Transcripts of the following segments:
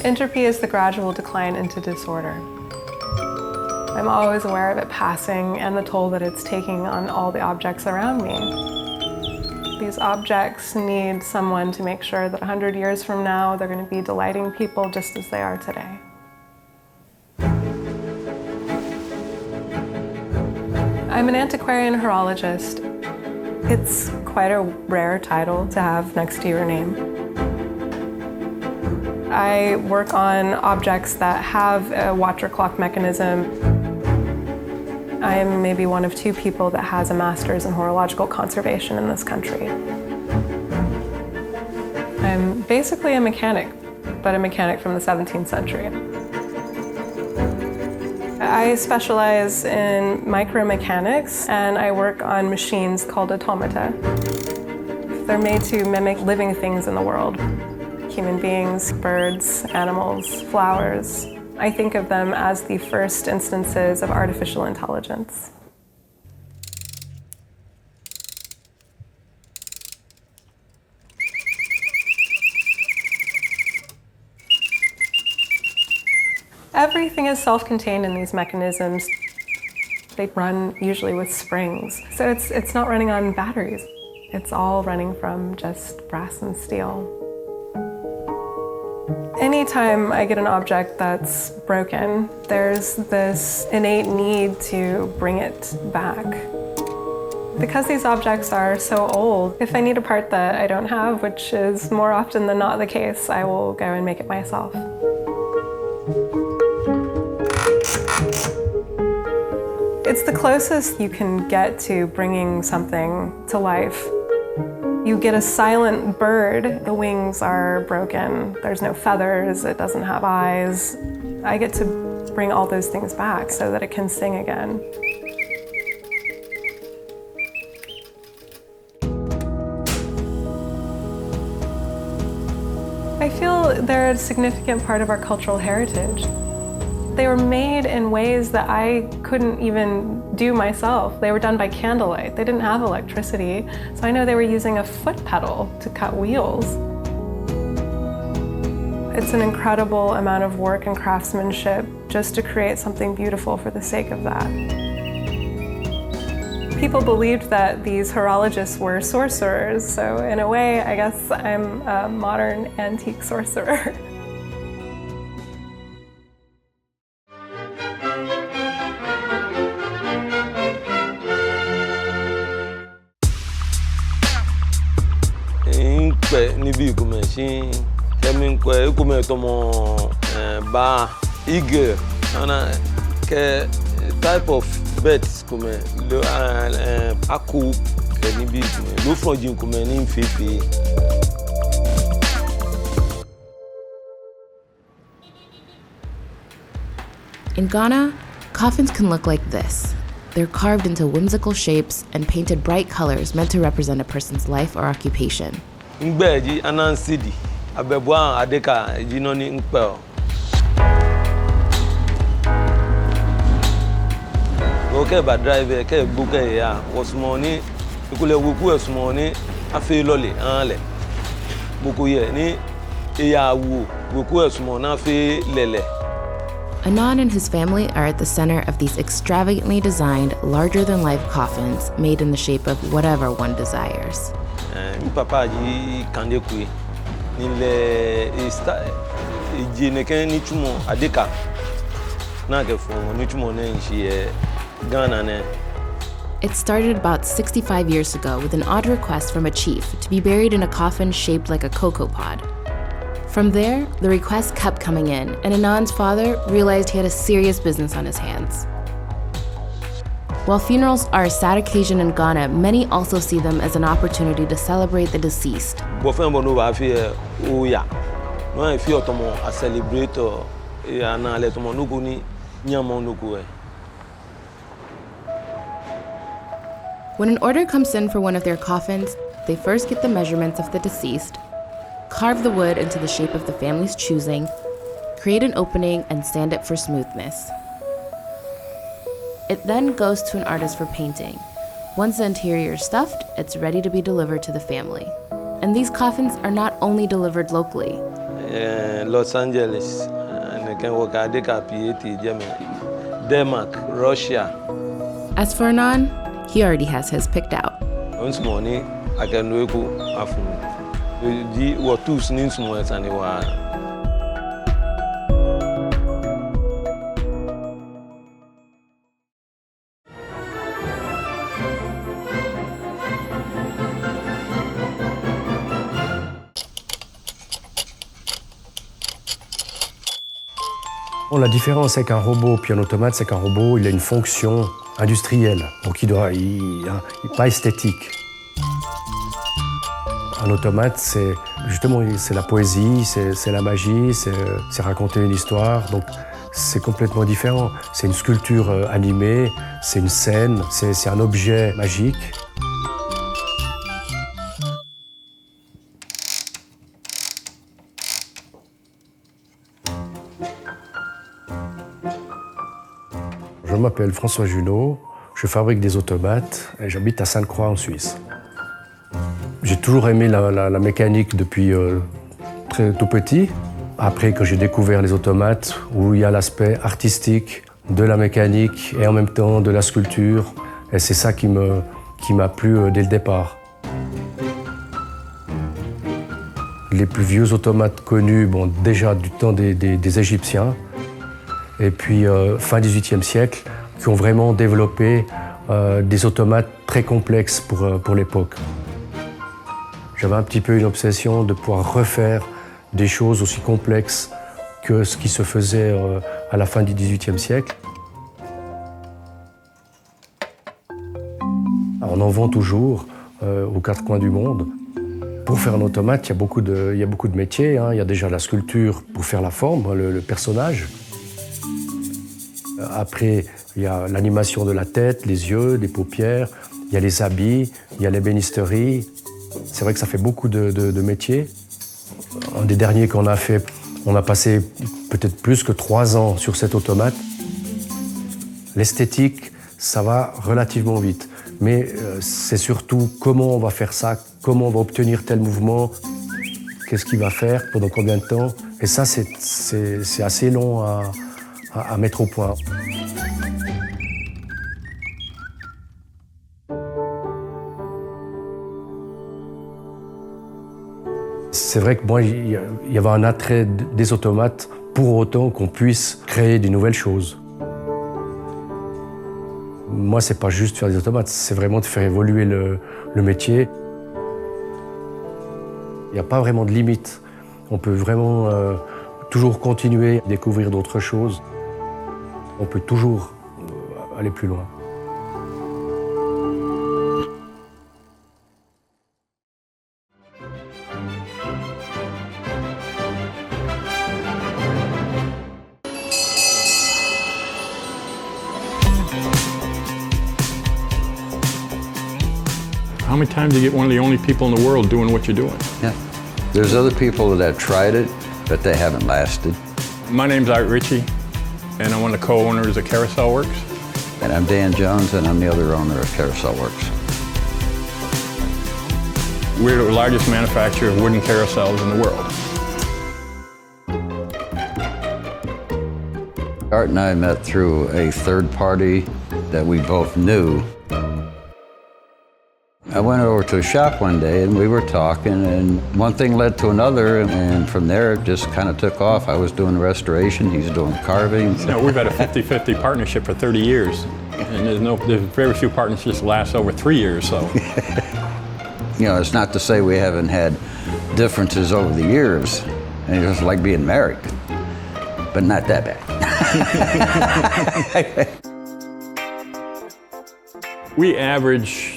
Entropy is the gradual decline into disorder. I'm always aware of it passing and the toll that it's taking on all the objects around me. These objects need someone to make sure that 100 years from now, they're going to be delighting people just as they are today. I'm an antiquarian horologist. It's quite a rare title to have next to your name. I work on objects that have a watch or clock mechanism. I am maybe one of 2 people that has a master's in horological conservation in this country. I'm basically a mechanic, but a mechanic from the 17th century. I specialize in micromechanics, and I work on machines called automata. They're made to mimic living things in the world. Human beings, birds, animals, flowers. I think of them as the first instances of artificial intelligence. Everything is self-contained in these mechanisms. They run usually with springs, so it's not running on batteries. It's all running from just brass and steel. Anytime I get an object that's broken, there's this innate need to bring it back. Because these objects are so old, if I need a part that I don't have, which is more often than not the case, I will go and make it myself. It's the closest you can get to bringing something to life. You get a silent bird, the wings are broken, there's no feathers, it doesn't have eyes. I get to bring all those things back so that it can sing again. I feel they're a significant part of our cultural heritage. They were made in ways that I couldn't even do myself. They were done by candlelight. They didn't have electricity, so I know they were using a foot pedal to cut wheels. It's an incredible amount of work and craftsmanship just to create something beautiful for the sake of that. People believed that these horologists were sorcerers, so in a way, I guess I'm a modern antique sorcerer. Nibi machine, coming tomo ba eager, and type of beds come lo aku nibi lo frogin come in fifi. In Ghana, coffins can look like this. They're carved into whimsical shapes and painted bright colors meant to represent a person's life or occupation. Ngbeji anansidi abebwa adeka jinoni ngpel. Okay, but driver ke buke ya was money ikule wuku esmoni afi lole anle. Buku ye ni iya wu wuku esmoni afi lele. Anan and his family are at the center of these extravagantly designed, larger-than-life coffins made in the shape of whatever one desires. Papa ji kande kui nile ista jineke ni chumo adeka na ke fo ni chumo na nchi Ghana ne. It started about 65 years ago with an odd request from a chief to be buried in a coffin shaped like a cocoa pod. From there, the requests kept coming in, and Anand's father realized he had a serious business on his hands. While funerals are a sad occasion in Ghana, many also see them as an opportunity to celebrate the deceased. When an order comes in for one of their coffins, they first get the measurements of the deceased, carve the wood into the shape of the family's choosing, create an opening, and sand it for smoothness. It then goes to an artist for painting. Once the interior is stuffed, it's ready to be delivered to the family. And these coffins are not only delivered locally. Los Angeles, and I can work at the PAT, Denmark, Russia. As for Anand, he already has his picked out. Once morning, I can work after what two sneaks more than anyone. Bon, la différence avec un robot puis un automate, c'est qu'un robot, il a une fonction industrielle, donc il n'est pas esthétique. Un automate, c'est justement la poésie, c'est la magie, c'est raconter une histoire, donc c'est complètement différent. C'est une sculpture animée, c'est une scène, c'est un objet magique. Je m'appelle François Junot, je fabrique des automates et j'habite à Sainte-Croix en Suisse. J'ai toujours aimé la mécanique depuis très tout petit. Après, quand j'ai découvert les automates, où il y a l'aspect artistique de la mécanique et en même temps de la sculpture, et c'est ça qui m'a plu dès le départ. Les plus vieux automates connus, bon, déjà du temps des Égyptiens, et puis fin XVIIIe siècle, qui ont vraiment développé des automates très complexes pour l'époque. J'avais un petit peu une obsession de pouvoir refaire des choses aussi complexes que ce qui se faisait à la fin du XVIIIe siècle. On en vend toujours aux quatre coins du monde. Pour faire un automate, il y a beaucoup de métiers, hein. Il y a déjà la sculpture pour faire la forme, le personnage. Après, il y a l'animation de la tête, les yeux, des paupières, il y a les habits, il y a l'ébénisterie. C'est vrai que ça fait beaucoup de métiers. Un des derniers qu'on a fait, on a passé peut-être plus que 3 ans sur cet automate. L'esthétique, ça va relativement vite. Mais c'est surtout comment on va faire ça, comment on va obtenir tel mouvement, qu'est-ce qu'il va faire, pendant combien de temps. Et ça, c'est assez long à mettre au point. C'est vrai que moi, il y avait un attrait des automates pour autant qu'on puisse créer de nouvelles choses. Moi, c'est pas juste faire des automates, c'est vraiment de faire évoluer le métier. Il n'y a pas vraiment de limite. On peut vraiment toujours continuer à découvrir d'autres choses. On peut toujours aller plus loin. How many times do you get one of the only people in the world doing what you're doing? Yeah. There's other people that have tried it, but they haven't lasted. My name's RITCHIE, and I'm one of the co-owners of Carousel Works. And I'm Dan Jones, and I'm the other owner of Carousel Works. We're the largest manufacturer of wooden carousels in the world. Art and I met through a third party that we both knew. I went over to a shop one day and we were talking and one thing led to another and from there it just kind of took off. I was doing restoration, he's doing carving. You know, we've had a 50-50 partnership for 30 years and there's very few partnerships last over 3 years, so. You know, it's not to say we haven't had differences over the years and it's just like being married, but not that bad. We average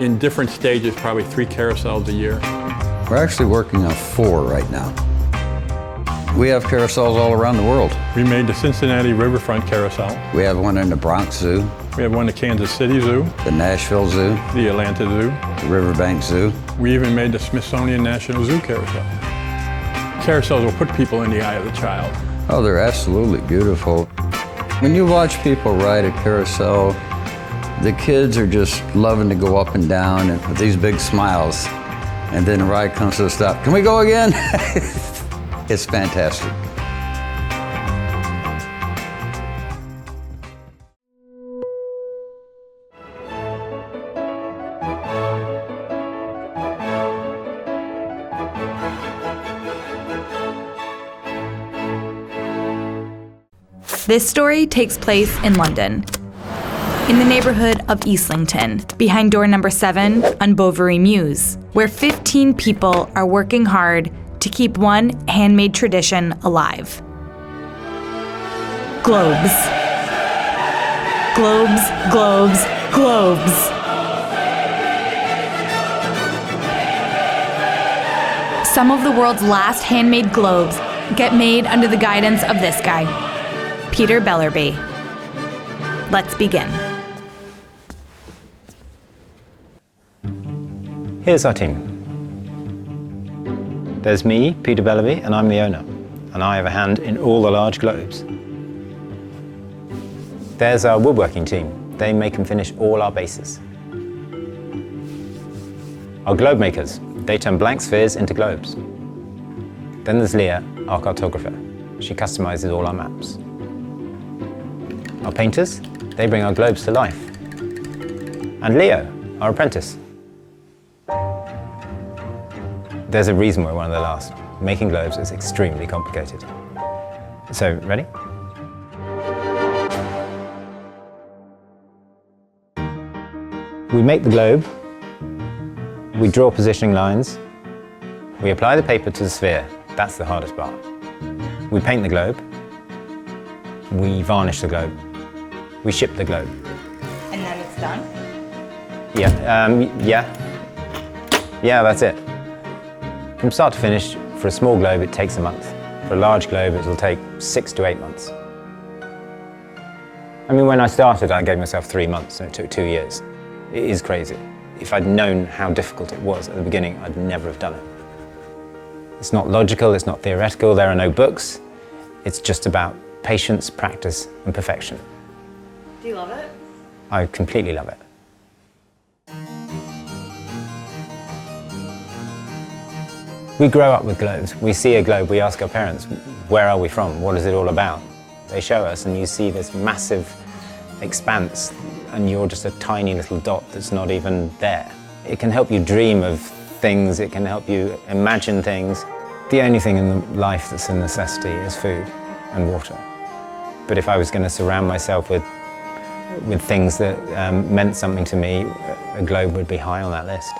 in different stages, probably 3 carousels a year. We're actually working on 4 right now. We have carousels all around the world. We made the Cincinnati Riverfront Carousel. We have one in the Bronx Zoo. We have one at Kansas City Zoo. The Nashville Zoo. The Atlanta Zoo. The Riverbank Zoo. We even made the Smithsonian National Zoo Carousel. Carousels will put people in the eye of the child. Oh, they're absolutely beautiful. When you watch people ride a carousel, the kids are just loving to go up and down and with these big smiles. And then the ride comes to a stop. Can we go again? It's fantastic. This story takes place in London, in the neighborhood of Islington, behind door number 7 on Bovary Mews, where 15 people are working hard to keep one handmade tradition alive. Globes. Globes, globes, globes. Some of the world's last handmade globes get made under the guidance of this guy, Peter Bellerby. Let's begin. Here's our team. There's me, Peter Bellerby, and I'm the owner, and I have a hand in all the large globes. There's our woodworking team. They make and finish all our bases. Our globe makers. They turn blank spheres into globes. Then there's Leah, our cartographer. She customizes all our maps. Our painters, they bring our globes to life. And Leo, our apprentice. There's a reason we're one of the last. Making globes is extremely complicated. So, ready? We make the globe, we draw positioning lines, we apply the paper to the sphere. That's the hardest part. We paint the globe, we varnish the globe, we ship the globe. And then it's done? Yeah, that's it. From start to finish, for a small globe, it takes a month. For a large globe, it'll take 6 to 8 months. I mean, when I started, I gave myself 3 months, and it took 2 years. It is crazy. If I'd known how difficult it was at the beginning, I'd never have done it. It's not logical, it's not theoretical, there are no books. It's just about patience, practice, and perfection. Do you love it? I completely love it. We grow up with globes. We see a globe, we ask our parents, where are we from? What is it all about? They show us, and you see this massive expanse, and you're just a tiny little dot that's not even there. It can help you dream of things, it can help you imagine things. The only thing in life that's a necessity is food and water. But if I was going to surround myself with things that meant something to me, a globe would be high on that list.